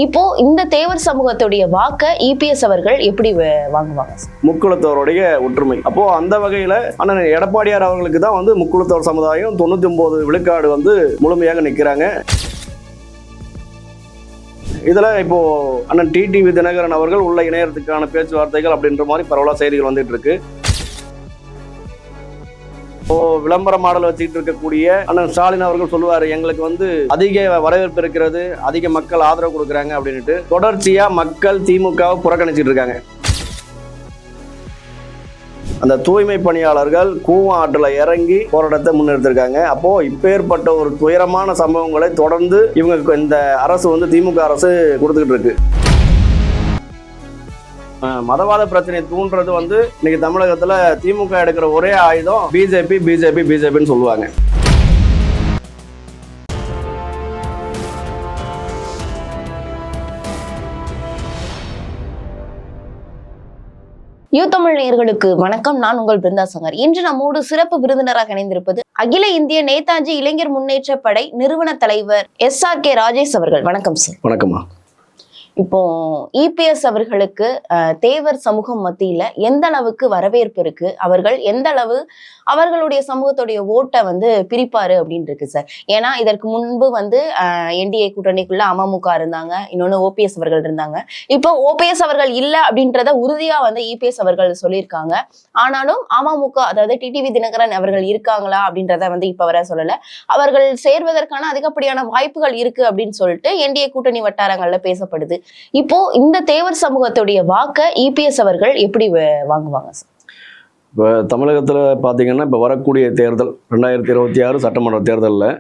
இப்போ இந்த தேவர் சமூகத்துடைய வாக்க இபிஎஸ் அவர்கள் எப்படி வாங்குவாங்க? முக்குளத்தோருடைய ஒற்றுமை. அப்போ அந்த வகையில அண்ணன் எடப்பாடியார் அவர்களுக்கு தான் முக்குளத்தோர் சமுதாயம் 99 விழுக்காடு முழுமையாக நிற்கிறாங்க. இதுல இப்போ அண்ணன் டிடிவி தினகரன் அவர்கள் உள்ள இணையறதுக்கான பேச்சுவார்த்தைகள் அப்படின்ற மாதிரி பரவலா செய்திகள் வந்துட்டு இருக்கு. இப்போ விளம்பர மாடல் வச்சுக்கிட்டு இருக்கக்கூடிய அண்ணன் ஸ்டாலின் அவர்கள் சொல்லுவாரு, எங்களுக்கு அதிக வரவேற்பு இருக்கிறது, அதிக மக்கள் ஆதரவு கொடுக்குறாங்க அப்படின்ட்டு தொடர்ச்சியா மக்கள் திமுகவை புறக்கணிச்சிட்டு இருக்காங்க. அந்த தூய்மை பணியாளர்கள் கூவம் ஆற்றுல இறங்கி போராட்டத்தை முன்னெடுத்திருக்காங்க. அப்போ இப்பேற்பட்ட ஒரு துயரமான சம்பவங்களை தொடர்ந்து இவங்க இந்த அரசு திமுக அரசு கொடுத்துக்கிட்டு இருக்கு. மதவாத பிரச்சனையை தூண்டுறது இன்னைக்கு தமிழகத்துல திமுக எடுக்கிற ஒரே ஆயுதம் பிஜேபின்னு சொல்லுவாங்க. யூ தமிழ் நேயர்களுக்கு வணக்கம். நான் உங்கள் பிருந்தா சங்கர். இன்று நம்மோடு சிறப்பு விருந்தினராக இணைந்திருப்பது அகில இந்திய நேதாஜி இளைஞர் முன்னேற்ற படை நிறுவன தலைவர் SRK ராஜேஷ் அவர்கள். வணக்கம் சார். வணக்கம்மா. இப்போ இபிஎஸ் அவர்களுக்கு தேவர் சமூகம் மத்தியில எந்த அளவுக்கு வரவேற்பு இருக்கு, அவர்கள் எந்த அளவு அவர்களுடைய சமூகத்துடைய ஓட்டை பிரிப்பாரு அப்படின்னு இருக்கு சார். ஏன்னா இதற்கு முன்பு என்டிஏ கூட்டணிக்குள்ள அமமுக இருந்தாங்க, இன்னொன்னு ஓபிஎஸ் அவர்கள் இருந்தாங்க. இப்போ ஓபிஎஸ் அவர்கள் இல்லை அப்படின்றத உறுதியா இபிஎஸ் அவர்கள் சொல்லியிருக்காங்க. ஆனாலும் அமமுக, அதாவது டிடிவி தினகரன் அவர்கள் இருக்காங்களா அப்படின்றத இப்ப வர சொல்லல. அவர்கள் சேர்வதற்கான அதிகப்படியான வாய்ப்புகள் இருக்கு அப்படின்னு சொல்லிட்டு என்டிஏ கூட்டணி வட்டாரங்கள்ல பேசப்படுது. இப்போ இந்த தேவர் சமூகத்துடைய வாக்க இபிஎஸ் அவர்கள் எப்படி வாங்குவாங்க சார்? இப்போ தமிழகத்தில் பார்த்தீங்கன்னா இப்போ வரக்கூடிய தேர்தல் 2026 சட்டமன்ற தேர்தலில்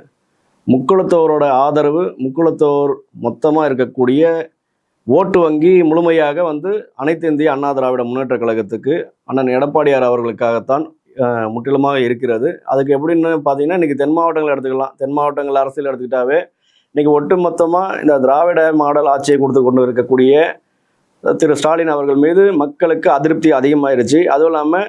முக்குளத்தோரோட ஆதரவு, முக்குளத்தோர் மொத்தமாக இருக்கக்கூடிய ஓட்டு வங்கி முழுமையாக அனைத்து இந்திய அண்ணா திராவிட முன்னேற்ற கழகத்துக்கு அண்ணன் எடப்பாடியார் அவர்களுக்காகத்தான் முற்றிலுமாக இருக்கிறது. அதுக்கு எப்படின்னு பார்த்தீங்கன்னா இன்றைக்கி தென் மாவட்டங்கள் எடுத்துக்கலாம். தென் மாவட்டங்கள் அரசியல் எடுத்துக்கிட்டாவே இன்றைக்கி ஒட்டு மொத்தமாக இந்த திராவிட மாடல் ஆட்சியை கொடுத்து கொண்டு இருக்கக்கூடிய திரு ஸ்டாலின் அவர்கள் மீது மக்களுக்கு அதிருப்தி அதிகமாயிருச்சு. அதுவும் இல்லாமல்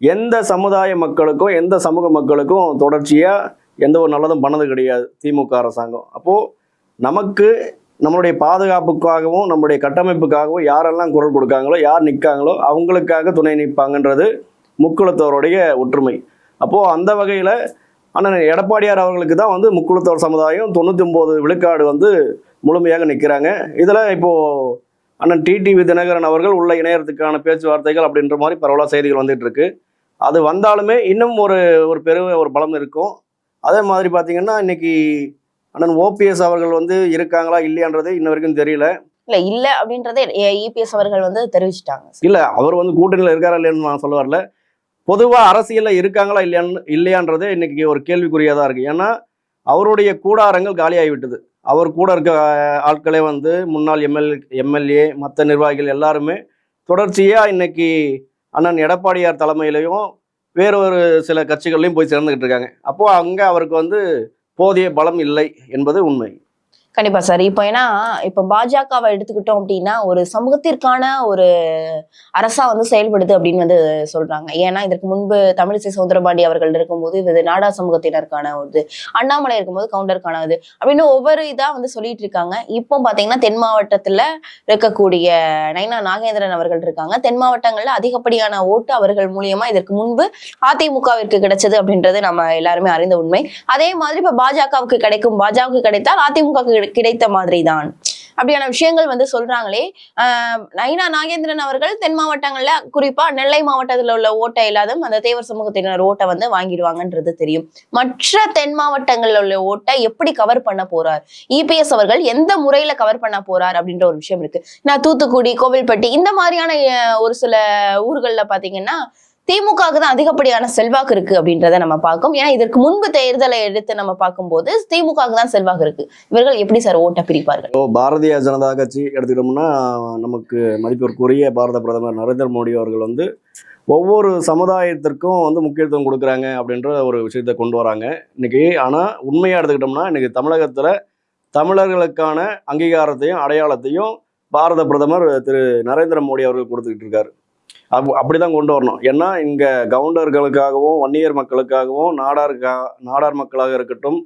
எந்த சமுதாய மக்களுக்கும் எந்த சமூக மக்களுக்கும் தொடர்ச்சியாக எந்த ஒரு நல்லதும் பண்ணது கிடையாது திமுக அரசாங்கம். அப்போது நமக்கு நம்மளுடைய பாதுகாப்புக்காகவும் நம்மளுடைய கட்டமைப்புக்காகவும் யாரெல்லாம் குரல் கொடுக்காங்களோ, யார் நிற்காங்களோ அவங்களுக்காக துணை நிற்பாங்கன்றது முக்குளத்தோருடைய ஒற்றுமை. அப்போது அந்த வகையில் அண்ணன் எடப்பாடியார் அவர்களுக்கு தான் முக்குளத்தோர் சமுதாயம் 99 விழுக்காடு முழுமையாக நிற்கிறாங்க. இதில் இப்போது அண்ணன் டிடிவி தினகரன் அவர்கள் உள்ள இணையறதுக்கான பேச்சுவார்த்தைகள் அப்படின்ற மாதிரி பரவலாக செய்திகள் வந்துட்டு இருக்கு. அது வந்தாலுமே இன்னும் ஒரு பெரிய ஒரு பலம் இருக்கும். அதே மாதிரி பார்த்தீங்கன்னா இன்னைக்கு அண்ணன் ஓபிஎஸ் அவர்கள் இருக்காங்களா இல்லையான்றதே இன்ன வரைக்கும் தெரியல. இல்ல அப்படின்றதே இபிஎஸ் அவர்கள் தெரிவிச்சுட்டாங்க. இல்லை, அவர் கூட்டணியில் இருக்காரா இல்லையான்னு நான் சொல்ல வரல. பொதுவாக அரசியலில் இருக்காங்களா இல்லையான்றதே இன்னைக்கு ஒரு கேள்விக்குறியாக தான் இருக்குது. ஏன்னா அவருடைய கூடாரங்கள் காலியாகிவிட்டது. அவர் கூட இருக்க ஆட்களே முன்னாள் எம்எல்ஏ மற்ற நிர்வாகிகள் எல்லாருமே தொடர்ச்சியாக இன்னைக்கு அண்ணன் எடப்பாடியார் தலைமையிலையும் வேறொரு சில கட்சிகள்லையும் போய் சேர்ந்துக்கிட்டு இருக்காங்க. அப்போது அங்கே அவருக்கு போதிய பலம் இல்லை என்பது உண்மை. கண்டிப்பா சார். இப்போ பாஜகவை எடுத்துக்கிட்டோம் அப்படின்னா ஒரு சமூகத்திற்கான ஒரு அரசா செயல்படுது அப்படின்னு சொல்றாங்க. ஏன்னா இதற்கு முன்பு தமிழிசை சௌந்தரபாண்டி அவர்கள் இருக்கும்போது இது நாடா சமூகத்தினருக்கான ஒரு, அண்ணாமலை இருக்கும்போது கவுண்டருக்கானது அப்படின்னு ஒவ்வொரு இதா சொல்லிட்டு இருக்காங்க. இப்போ பாத்தீங்கன்னா தென் மாவட்டத்துல இருக்கக்கூடிய நைனா நாகேந்திரன் அவர்கள் இருக்காங்க. தென் மாவட்டங்கள்ல அதிகப்படியான ஓட்டு அவர்கள் மூலியமா இதற்கு முன்பு அதிமுகவிற்கு கிடைச்சது அப்படின்றது நம்ம எல்லாருமே அறிந்த உண்மை. அதே மாதிரி இப்ப பாஜகவுக்கு கிடைத்தால் அதிமுக கிடைத்த மாதிரி தான் அப்படியான விஷயங்கள் சொல்றாங்களே. நைனா நாகேந்திரன் அவர்கள் தென் மாவட்டங்கள்ல குறிப்பா நெல்லை மாவட்டத்துல உள்ள ஓட்டை இல்லாத அந்த தேவர் சமூகத்தினர் ஓட்டை வாங்கிடுவாங்கன்றது தெரியும். மற்ற தென் மாவட்டங்கள்ல உள்ள ஓட்டை எப்படி கவர் பண்ண போறார் இபிஎஸ் அவர்கள், எந்த முறையில கவர் பண்ண போறார் அப்படின்ற ஒரு விஷயம் இருக்கு. நான் தூத்துக்குடி, கோவில்பட்டி இந்த மாதிரியான ஒரு சில ஊர்கள்ல பாத்தீங்கன்னா திமுகவுக்கு தான் அதிகப்படியான செல்வாக்கு இருக்கு அப்படின்றத நம்ம பார்க்கும். ஏன்னா இதற்கு முன்பு தேர்தலை எடுத்து நம்ம பார்க்கும்போது திமுகவுக்கு தான் செல்வாக்கு இருக்கு. இவர்கள் எப்படி சார் ஓட்ட பிரிப்பார்கள்? பாரதிய ஜனதா கட்சி எடுத்துக்கிட்டோம்னா நமக்கு மதிப்பிற்குரிய பாரத பிரதமர் நரேந்திர மோடி அவர்கள் ஒவ்வொரு சமுதாயத்திற்கும் முக்கியத்துவம் கொடுக்குறாங்க அப்படின்ற ஒரு விஷயத்தை கொண்டு வராங்க இன்னைக்கு. ஆனால் உண்மையாக எடுத்துக்கிட்டோம்னா இன்னைக்கு தமிழகத்தில் தமிழர்களுக்கான அங்கீகாரத்தையும் அடையாளத்தையும் பாரத பிரதமர் திரு நரேந்திர மோடி அவர்கள் கொடுத்துக்கிட்டு இருக்காரு. அப்படிதான் கொண்டு வரணும். ஏன்னா இங்க கவுண்டர்களுக்காகவும் வன்னியர் மக்களுக்காகவும் நாடார் மக்களாக இருக்கட்டும்,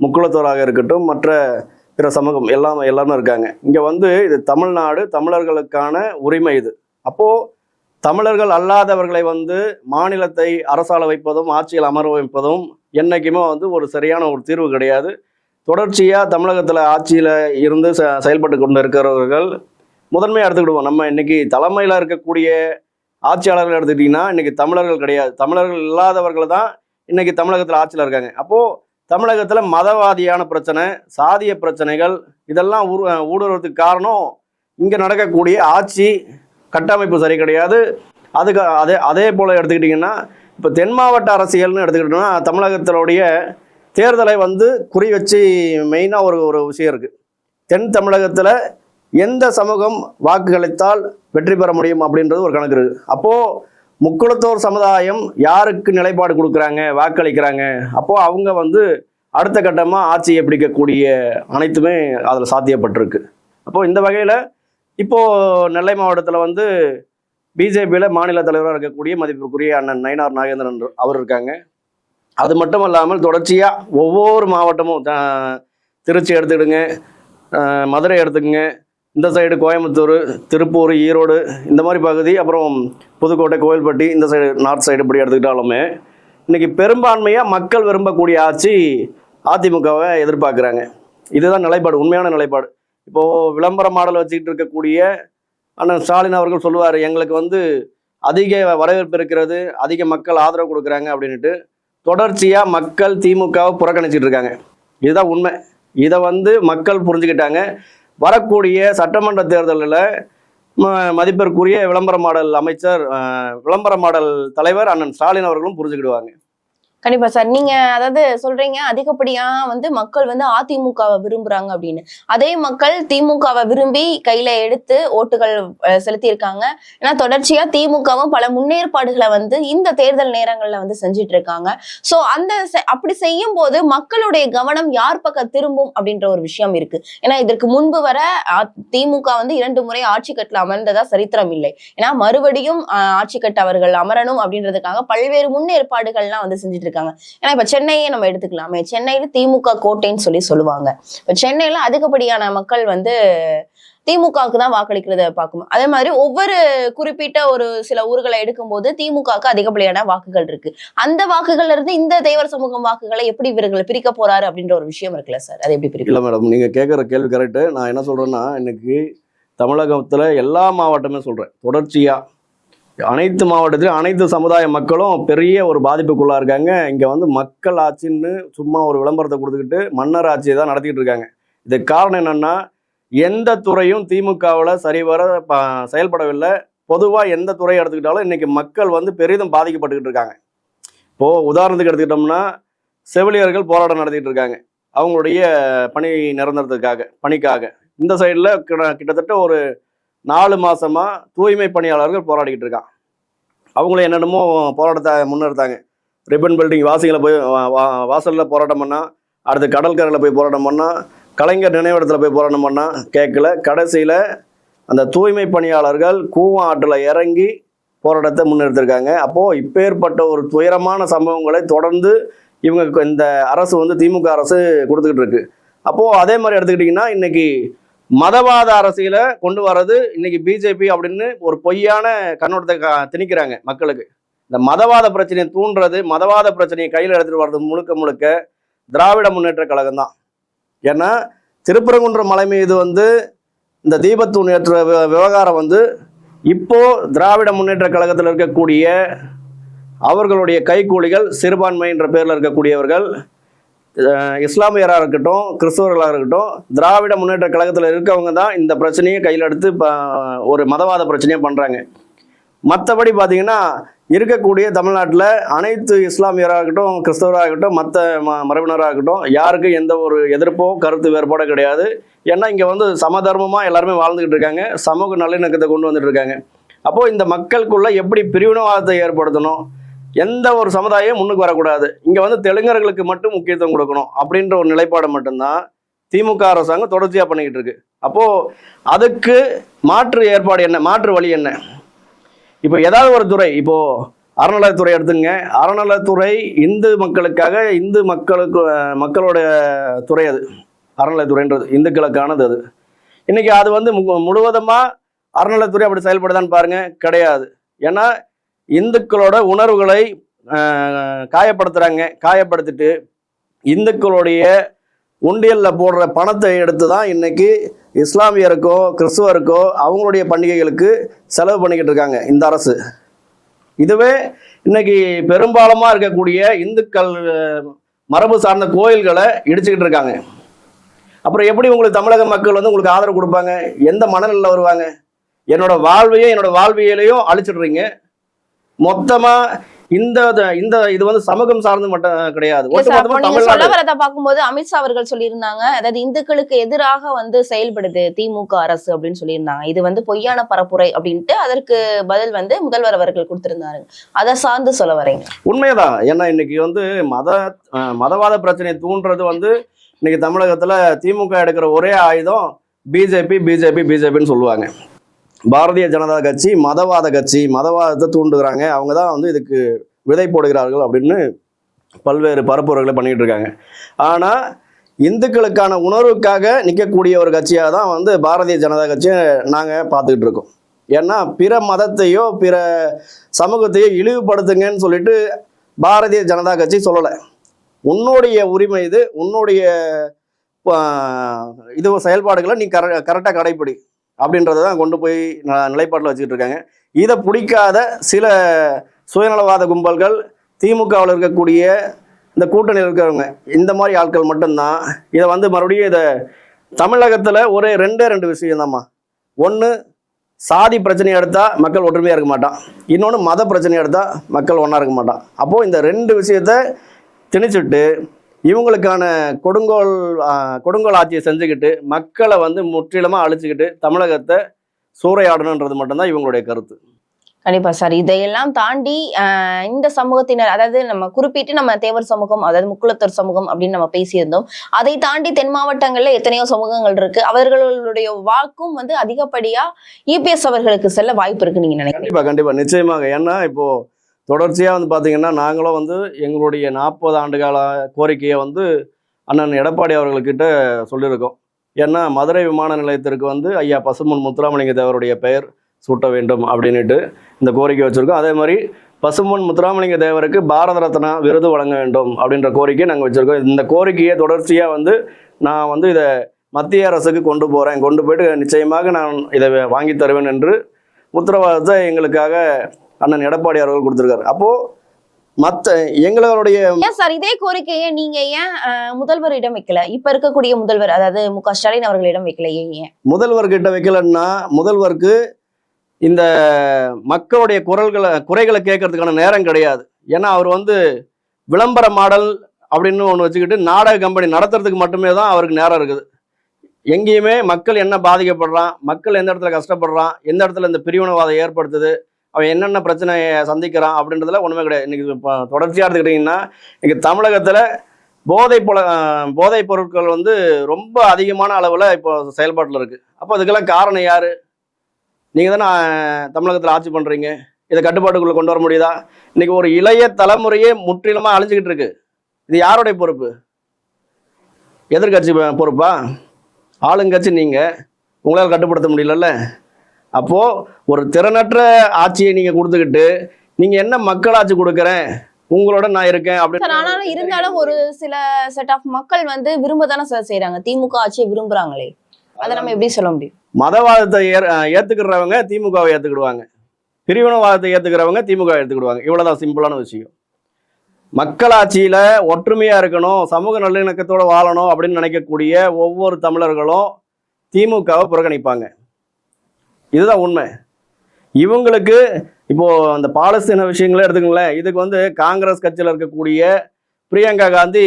முக்குளத்தோராக இருக்கட்டும், மற்ற பிற சமூகம் எல்லாமே இருக்காங்க. இங்கே வந்து இது தமிழ்நாடு, தமிழர்களுக்கான உரிமை இது. அப்போது தமிழர்கள் அல்லாதவர்களை வந்து மாநிலத்தை அரசாள வைப்பதும் ஆட்சியில் அமர வைப்பதும் என்றைக்குமே வந்து ஒரு சரியான ஒரு தீர்வு கிடையாது. தொடர்ச்சியாக தமிழகத்தில் ஆட்சியில் இருந்து செயல்பட்டு கொண்டு இருக்கிறவர்கள் முதன்மையாக எடுத்துக்கிடுவோம். நம்ம இன்னைக்கு தலைமையில் இருக்கக்கூடிய ஆட்சியாளர்கள் எடுத்துக்கிட்டிங்கன்னா இன்னைக்கு தமிழர்கள் கிடையாது, தமிழர்கள் இல்லாதவர்கள் தான் இன்னைக்கு தமிழகத்தில் ஆட்சியில் இருக்காங்க. அப்போது தமிழகத்தில் மதவாதியான பிரச்சனை, சாதிய பிரச்சனைகள் இதெல்லாம் ஊடுருவதுக்கு காரணம் இங்கே நடக்கக்கூடிய ஆட்சி கட்டமைப்பு சரி கிடையாது. அதுக்கு அதே போல் எடுத்துக்கிட்டிங்கன்னா இப்போ தென் மாவட்ட அரசியல்னு எடுத்துக்கிட்டோம்னா தமிழகத்தினுடைய தேர்தலை வந்து குறி வச்சு மெயினாக ஒரு விஷயம் இருக்குது. தென் தமிழகத்தில் எந்த சமூகம் வாக்குகளித்தால் வெற்றி பெற முடியும் அப்படின்றது ஒரு கணக்கு இருக்குது. அப்போது முக்குளத்தோர் சமுதாயம் யாருக்கு நிலைப்பாடு கொடுக்குறாங்க, வாக்களிக்கிறாங்க, அப்போது அவங்க வந்து அடுத்த கட்டமாக ஆட்சியை பிடிக்கக்கூடிய அனைத்துமே அதில் சாத்தியப்பட்டிருக்கு. அப்போது இந்த வகையில் இப்போது நெல்லை மாவட்டத்தில் வந்து பிஜேபியில் மாநில தலைவராக இருக்கக்கூடிய மதிப்பிற்குரிய அண்ணன் நயினார் நாகேந்திரன் அவர் இருக்காங்க. அது மட்டும் இல்லாமல் தொடர்ச்சியாக ஒவ்வொரு மாவட்டமும் திருச்சி எடுத்துக்கிடுங்க, மதுரை எடுத்துக்கங்க, இந்த சைடு கோயம்புத்தூர், திருப்பூர், ஈரோடு இந்த மாதிரி பகுதி, அப்புறம் புதுக்கோட்டை, கோவில்பட்டி இந்த சைடு நார்த் சைடு இப்படி எடுத்துக்கிட்டாலுமே இன்றைக்கி பெரும்பான்மையாக மக்கள் விரும்பக்கூடிய ஆட்சி அதிமுகவை எதிர்பார்க்குறாங்க. இதுதான் நிலைப்பாடு, உண்மையான நிலைப்பாடு. இப்போது விளம்பர மாடல் வச்சுக்கிட்டு இருக்கக்கூடிய அண்ணன் ஸ்டாலின் அவர்கள் சொல்லுவார், எங்களுக்கு வந்து அதிக வரவேற்பு இருக்கிறது, அதிக மக்கள் ஆதரவு கொடுக்குறாங்க அப்படின்ட்டு. தொடர்ச்சியாக மக்கள் திமுகவை புறக்கணிச்சிட்டு இருக்காங்க. இதுதான் உண்மை. இதை வந்து மக்கள் புரிஞ்சுக்கிட்டாங்க. வரக்கூடிய சட்டமன்ற தேர்தலில் மதிப்பிற்குரிய விளம்பர மாடல் அமைச்சர், விளம்பர மாடல் தலைவர் அண்ணன் ஸ்டாலின் அவர்களும் புரிஞ்சுக்கிடுவாங்க. கண்டிப்பா சார். நீங்க அதாவது சொல்றீங்க அதிகப்படியா வந்து மக்கள் வந்து அதிமுகவை விரும்புறாங்க அப்படின்னு. அதே மக்கள் திமுகவை விரும்பி கையில எடுத்து ஓட்டுகள் செலுத்தி இருக்காங்க. ஏன்னா தொடர்ச்சியா திமுகவும் பல முன்னேற்பாடுகளை வந்து இந்த தேர்தல் நேரங்கள்ல வந்து செஞ்சுட்டு இருக்காங்க. சோ அப்படி செய்யும் போது மக்களுடைய கவனம் யார் பக்கம் திரும்பும் அப்படின்ற ஒரு விஷயம் இருக்கு. ஏன்னா இதற்கு முன்பு வர திமுக வந்து 2 முறை ஆட்சி கட்டில் அமர்ந்ததா சரித்திரம் இல்லை. ஏன்னா மறுபடியும் ஆட்சி கட்ட அவர்கள் அமரணும் அப்படின்றதுக்காக பல்வேறு முன்னேற்பாடுகள்லாம் வந்து செஞ்சுட்டு இருக்காங்க. ஏன்னா இப்ப சென்னையே நம்ம எடுத்துக்கலாமே, சென்னையில திமுக கோட்டைன்னு சொல்லுவாங்க. இப்ப சென்னையில அதிகப்படியான மக்கள் வந்து திமுகவுக்கு தான் வாக்களிக்கிறத பார்க்கும். அதே மாதிரி ஒவ்வொரு குறிப்பிட்ட ஒரு சில ஊர்களை எடுக்கும் போது திமுகவுக்கு அதிகப்படியான வாக்குகள் இருக்கு. அந்த வாக்குகள்ல இருந்து இந்த தேவர் சமூகம் வாக்குகளை எப்படி இவர்கள் பிரிக்க போறாரு அப்படின்ற ஒரு விஷயம் இருக்குல்ல சார், அது எப்படி பிரிக்கல? மேடம், நீங்க கேட்குற கேள்வி கரெக்டு. நான் என்ன சொல்றேன்னா, இன்னைக்கு தமிழகத்துல எல்லா மாவட்டமே சொல்றேன், தொடர்ச்சியா அனைத்து மாவட்டத்திலும் அனைத்து சமுதாய மக்களும் பெரிய ஒரு பாதிப்புக்குள்ளா இருக்காங்க. இங்க வந்து மக்கள் ஆட்சின்னு சும்மா ஒரு விளம்பரத்தை கொடுத்துக்கிட்டு மன்னர் ஆட்சியை தான் நடத்திக்கிட்டு இருக்காங்க. இதுக்கு காரணம் என்னன்னா, எந்த துறையும் திமுகவில் சரிவர செயல்படவில்லை. பொதுவாக எந்த துறையை எடுத்துக்கிட்டாலும் இன்னைக்கு மக்கள் வந்து பெரிதும் பாதிக்கப்பட்டுக்கிட்டு இருக்காங்க. இப்போது உதாரணத்துக்கு எடுத்துக்கிட்டோம்னா, செவிலியர்கள் போராட்டம் நடத்திட்டு இருக்காங்க அவங்களுடைய பணி பணிக்காக. இந்த சைடில் கிட்டத்தட்ட ஒரு 4 மாசமா தூய்மை பணியாளர்கள் போராடிக்கிட்டு இருக்காங்க. அவங்களும் என்னென்னமோ போராட்டத்தை முன்னெடுத்தாங்க. ரிப்பன் பில்டிங் வாசலில் போராட்டம் பண்ணால், அடுத்து கடற்கரையில் போய் போராட்டம் பண்ணால், கலைஞர் நினைவிடத்தில் போய் போராட்டம் பண்ணால் கேட்கல. கடைசியில் அந்த தூய்மை பணியாளர்கள் கூவம் ஆற்றில் இறங்கி போராட்டத்தை முன்னெடுத்திருக்காங்க. அப்போது இப்பேற்பட்ட ஒரு துயரமான சம்பவங்களை தொடர்ந்து இவங்க இந்த அரசு வந்து திமுக அரசு கொடுத்துக்கிட்டு இருக்கு. அப்போது அதே மாதிரி எடுத்துக்கிட்டிங்கன்னா, இன்னைக்கு மதவாத அரசியலை கொண்டு வர்றது இன்னைக்கு பிஜேபி அப்படின்னு ஒரு பொய்யான கண்ணோட்டத்தை திணிக்கிறாங்க மக்களுக்கு. இந்த மதவாத பிரச்சனையை தூண்டுறது, மதவாத பிரச்சனையை கையில் எடுத்துகிட்டு வர்றது முழுக்க திராவிட முன்னேற்ற கழகம் தான். ஏன்னா திருப்பரங்குன்றம் மலை மீது வந்து இந்த தீபத்தூண் ஏற்ற விவகாரம் வந்து இப்போ திராவிட முன்னேற்ற கழகத்தில் இருக்கக்கூடிய அவர்களுடைய கைக்கூலிகள், சிறுபான்மை என்ற பேரில் இருக்கக்கூடியவர்கள், இஸ்லாமியராக இருக்கட்டும், கிறிஸ்தவர்களாக இருக்கட்டும், திராவிட முன்னேற்ற கழகத்தில் இருக்கவங்க தான் இந்த பிரச்சனையை கையில் எடுத்து ஒரு மதவாத பிரச்சனையை பண்ணுறாங்க. மற்றபடி பார்த்தீங்கன்னா இருக்கக்கூடிய தமிழ்நாட்டில் அனைத்து இஸ்லாமியராக இருக்கட்டும், கிறிஸ்தவராக இருக்கட்டும், மற்ற மரபினராக இருக்கட்டும், யாருக்கும் எந்த ஒரு எதிர்ப்போ கருத்து வேறுபாடோ கிடையாது. ஏன்னா இங்கே வந்து சமதர்மமாக எல்லாருமே வாழ்ந்துக்கிட்டு இருக்காங்க, சமூக நல்லிணக்கத்தை கொண்டு வந்துட்டு இருக்காங்க. அப்போது இந்த மக்களுக்குள்ள எப்படி பிரிவினவாதத்தை ஏற்படுத்தணும், எந்த ஒரு சமுதாயம் முன்னுக்கு வரக்கூடாது, இங்கே வந்து தெலுங்கர்களுக்கு மட்டும் முக்கியத்துவம் கொடுக்கணும் அப்படின்ற ஒரு நிலைப்பாடு மட்டும்தான் திமுக அரசாங்கம் தொடர்ச்சியாக பண்ணிக்கிட்டு இருக்கு. அப்போது அதுக்கு மாற்று ஏற்பாடு என்ன, மாற்று வழி என்ன? இப்போ ஏதாவது ஒரு துறை, இப்போது அறநிலையத்துறை எடுத்துங்க. அறநிலையத்துறை இந்து மக்களுக்காக, இந்து மக்களோட துறை அது. அறநிலைத்துறைன்றது இந்துக்களுக்கானது. அது இன்னைக்கு அது வந்து முழுவதுமா அறநிலைத்துறை அப்படி செயல்படுதான்னு பாருங்க, கிடையாது. ஏன்னா இந்துக்களோட உணர்வுகளை காயப்படுத்திட்டு இந்துக்களுடைய உண்டியல்ல போடுற பணத்தை எடுத்து தான் இன்னைக்கு இஸ்லாமியருக்கோ கிறிஸ்துவருக்கோ அவங்களுடைய பண்டிகைகளுக்கு செலவு பண்ணிக்கிட்டு இருக்காங்க இந்த அரசு. இதுவே இன்னைக்கு பெரும்பாலுமா இருக்கக்கூடிய இந்துக்கள் மரபு சார்ந்த கோயில்களை இடிச்சுக்கிட்டு இருக்காங்க. அப்புறம் எப்படி உங்களுக்கு தமிழக மக்கள் வந்து உங்களுக்கு ஆதரவு கொடுப்பாங்க? எந்த மனநிலையில் வருவாங்க? என்னோட வாழ்வியலையும் அழிச்சிடுறீங்க மொத்தமா. இந்த இது வந்து சமூகம் சார்ந்து மட்டும் கிடையாது. பார்க்கும்போது அமித்ஷா அவர்கள் சொல்லியிருந்தாங்க, அதாவது இந்துக்களுக்கு எதிராக வந்து செயல்படுது திமுக அரசு அப்படின்னு சொல்லியிருந்தாங்க. இது வந்து பொய்யான பரப்புரை அப்படின்ட்டு அதற்கு பதில் வந்து முதல்வர் அவர்கள் கொடுத்திருந்தாரு. அதை சார்ந்து சொல்ல வரீங்க? உண்மைதான். ஏன்னா இன்னைக்கு வந்து மதவாத பிரச்சனையை தூண்டுறது வந்து இன்னைக்கு தமிழகத்துல திமுக எடுக்கிற ஒரே ஆயுதம் பிஜேபின்னு சொல்லுவாங்க. பாரதிய ஜனதா கட்சி மதவாத கட்சி, மதவாதத்தை தூண்டுகிறாங்க, அவங்க தான் வந்து இதுக்கு விதை போடுகிறார்கள் அப்படின்னு பல்வேறு பரப்புரைகளை பண்ணிக்கிட்டு இருக்காங்க. ஆனால் இந்துக்களுக்கான உணர்வுக்காக நிற்கக்கூடிய ஒரு கட்சியாக தான் வந்து பாரதிய ஜனதா கட்சியை நாங்கள் பார்த்துக்கிட்டு இருக்கோம். ஏன்னா பிற மதத்தையோ பிற சமூகத்தையோ இழிவுபடுத்துங்கன்னு சொல்லிட்டு பாரதிய ஜனதா கட்சி சொல்லலை. உன்னுடைய உரிமை இது, உன்னுடைய இது செயல்பாடுகளை நீ கரெக்டாக கடைப்பிடி அப்படின்றத தான் கொண்டு போய் நிலைப்பாட்டில் வச்சுக்கிட்டு இருக்காங்க. இதை பிடிக்காத சில சுயநலவாத கும்பல்கள், திமுகவில் இருக்கக்கூடிய இந்த கூட்டணியில் இருக்கிறவங்க, இந்த மாதிரி ஆட்கள் மட்டும்தான் இதை வந்து மறுபடியும் இதை தமிழகத்தில் ஒரு ரெண்டு விஷயம்தாம்மா. ஒன்று, சாதி பிரச்சனையை எடுத்தால் மக்கள் ஒற்றுமையாக இருக்க மாட்டான். இன்னொன்று, மத பிரச்சனையை எடுத்தால் மக்கள் ஒன்றா இருக்க மாட்டான். அப்போது இந்த ரெண்டு விஷயத்தை திணிச்சுட்டு இவங்களுக்கான கொடுங்கோல் ஆட்சியை செஞ்சுக்கிட்டு மக்களை வந்து முற்றிலுமாக அழிச்சுக்கிட்டு தமிழகத்தை சூறையாடணுன்றது மட்டும்தான் இவங்களுடைய கருத்து. கண்டிப்பா சார். இதையெல்லாம் தாண்டி இந்த சமூகத்தினர், அதாவது நம்ம குறிப்பிட்டு நம்ம தேவர் சமூகம், அதாவது முக்குளத்தூர் சமூகம் அப்படின்னு நம்ம பேசியிருந்தோம். அதை தாண்டி தென் மாவட்டங்கள்ல எத்தனையோ சமூகங்கள் இருக்கு. அவர்களுடைய வாக்கும் வந்து அதிகப்படியா இபிஎஸ் அவர்களுக்கு செல்ல வாய்ப்பு இருக்கு நீங்க நினைக்கிறீங்க? கண்டிப்பா நிச்சயமாக. ஏன்னா இப்போ தொடர்ச்சியாக வந்து பார்த்தீங்கன்னா நாங்களும் வந்து எங்களுடைய 40 ஆண்டுகால கோரிக்கையை வந்து அண்ணன் எடப்பாடி அவர்கள்கிட்ட சொல்லியிருக்கோம். ஏன்னா மதுரை விமான நிலையத்திற்கு வந்து ஐயா பசும்பொன் முத்துராமலிங்க தேவருடைய பெயர் சூட்ட வேண்டும் அப்படின்ட்டு இந்த கோரிக்கை வச்சுருக்கோம். அதே மாதிரி பசும்பொன் முத்துராமலிங்க தேவருக்கு பாரத ரத்னா விருது வழங்க வேண்டும் அப்படின்ற கோரிக்கையை நாங்கள் வச்சுருக்கோம். இந்த கோரிக்கையை தொடர்ச்சியாக வந்து நான் வந்து இதை மத்திய அரசுக்கு கொண்டு போயிட்டு நிச்சயமாக நான் இதை வாங்கி தருவேன் என்று உத்தரவாதத்தை எங்களுக்காக அண்ணன் எடப்பாடி அவர்கள் கொடுத்திருக்காரு. அப்போ மற்ற எங்களுடைய சார் இதே கோரிக்கையை நீங்க ஏன் முதல்வரிடம் வைக்கல? இப்ப இருக்கக்கூடிய முதல்வர், அதாவது மு.க. ஸ்டாலின் அவர்களிடம் வைக்கல? ஏன் முதல்வர்கிட்ட வைக்கலன்னா, முதல்வருக்கு இந்த மக்களுடைய குறைகளை கேட்கறதுக்கான நேரம் கிடையாது. ஏன்னா அவர் வந்து விளம்பர மாடல் அப்படின்னு ஒன்று வச்சுக்கிட்டு நாடக கம்பெனி நடத்துறதுக்கு மட்டுமே தான் அவருக்கு நேரம் இருக்குது. எங்கேயுமே மக்கள் என்ன பாதிக்கப்படுறான், மக்கள் எந்த இடத்துல கஷ்டப்படுறான், எந்த இடத்துல இந்த பிரிவினவாதம் ஏற்படுத்துது, அவன் என்னென்ன பிரச்சனையை சந்திக்கிறான் அப்படின்றதுல ஒன்றுமே கிடையாது. இன்னைக்கு இப்போ தொடர்ச்சியாக எடுத்துக்கிட்டிங்கன்னா இன்னைக்கு தமிழகத்தில் போதைப் பொருட்கள் வந்து ரொம்ப அதிகமான அளவில் இப்போ செயல்பாட்டில் இருக்குது. அப்போ அதுக்கெல்லாம் காரணம் யார்? நீங்கள் தானே தமிழகத்தில் ஆட்சி பண்ணுறீங்க. இதை கட்டுப்பாட்டுக்குள்ளே கொண்டு வர முடியுதா? இன்னைக்கு ஒரு இளைய தலைமுறையே முற்றிலுமாக அழிஞ்சிக்கிட்டு இருக்கு. இது யாருடைய பொறுப்பு? எதிர்கட்சி பொறுப்பா? ஆளுங்கட்சி நீங்கள், உங்களால் கட்டுப்படுத்த முடியலல்ல. அப்போது ஒரு திறனற்ற ஆட்சியை நீங்கள் கொடுத்துக்கிட்டு நீங்கள் என்ன மக்களாட்சி கொடுக்குறேன், உங்களோட நான் இருக்கேன் அப்படின்னு. ஆனாலும் இருந்தாலும் ஒரு சில செட் ஆஃப் மக்கள் வந்து விரும்ப தானே செய்யறாங்க, திமுக ஆட்சியை விரும்புறாங்களே. அதை நம்ம எப்படி சொல்ல முடியும்? மதவாதத்தை ஏற்றுக்கிறவங்க திமுகவை ஏற்றுக்கிடுவாங்க, பிரிவினவாதத்தை ஏற்றுக்கிறவங்க திமுக ஏற்றுக்கிடுவாங்க. இவ்வளோதான் சிம்பிளான விஷயம். மக்களாட்சியில் ஒற்றுமையாக இருக்கணும், சமூக நல்லிணக்கத்தோடு வாழணும் அப்படின்னு நினைக்கக்கூடிய ஒவ்வொரு தமிழர்களும் திமுகவை புறக்கணிப்பாங்க. இதுதான் உண்மை. இவங்களுக்கு இப்போது அந்த பாலஸ்தீன விஷயங்களே எடுத்துக்கங்களேன். இதுக்கு வந்து காங்கிரஸ் கட்சியில் இருக்கக்கூடிய பிரியங்கா காந்தி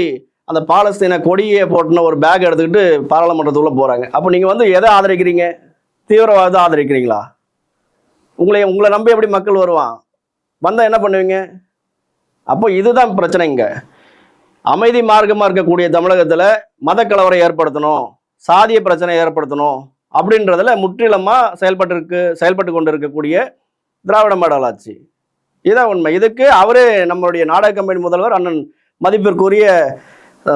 அந்த பாலஸ்தீன கொடியை போட்டுன ஒரு பேக் எடுத்துக்கிட்டு பாராளுமன்றத்துக்குள்ளே போகிறாங்க. அப்போ நீங்கள் வந்து எதை ஆதரிக்கிறீங்க? தீவிரவாதத்தை ஆதரிக்கிறீங்களா? உங்களை நம்பி எப்படி மக்கள் வருவான்? வந்தால் என்ன பண்ணுவீங்க? அப்போ இதுதான் பிரச்சனை. இங்கே அமைதி மார்க்கமாக இருக்கக்கூடிய தமிழகத்தில் மதக்கலவரை ஏற்படுத்தணும், சாதிய பிரச்சனை ஏற்படுத்தணும் அப்படின்றதுல முற்றிலுமாக செயல்பட்டு கொண்டு இருக்கக்கூடிய திராவிட மாடல் ஆட்சி. இதான் உண்மை. இதுக்கு அவரே நம்மளுடைய நாடக கம்பெனி முதல்வர் அண்ணன் மதிப்பிற்குரிய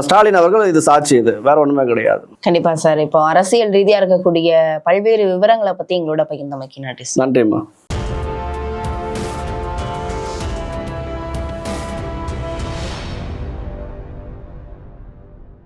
ஸ்டாலின் அவர்கள் இது சாட்சி, இது வேற ஒண்ணுமே கிடையாது. கண்டிப்பா சார். இப்போ அரசியல் ரீதியா இருக்கக்கூடிய பல்வேறு விவரங்களை பத்தி எங்களோட பகிர்ந்தமைக்கு நன்றி சார். நன்றிம்மா.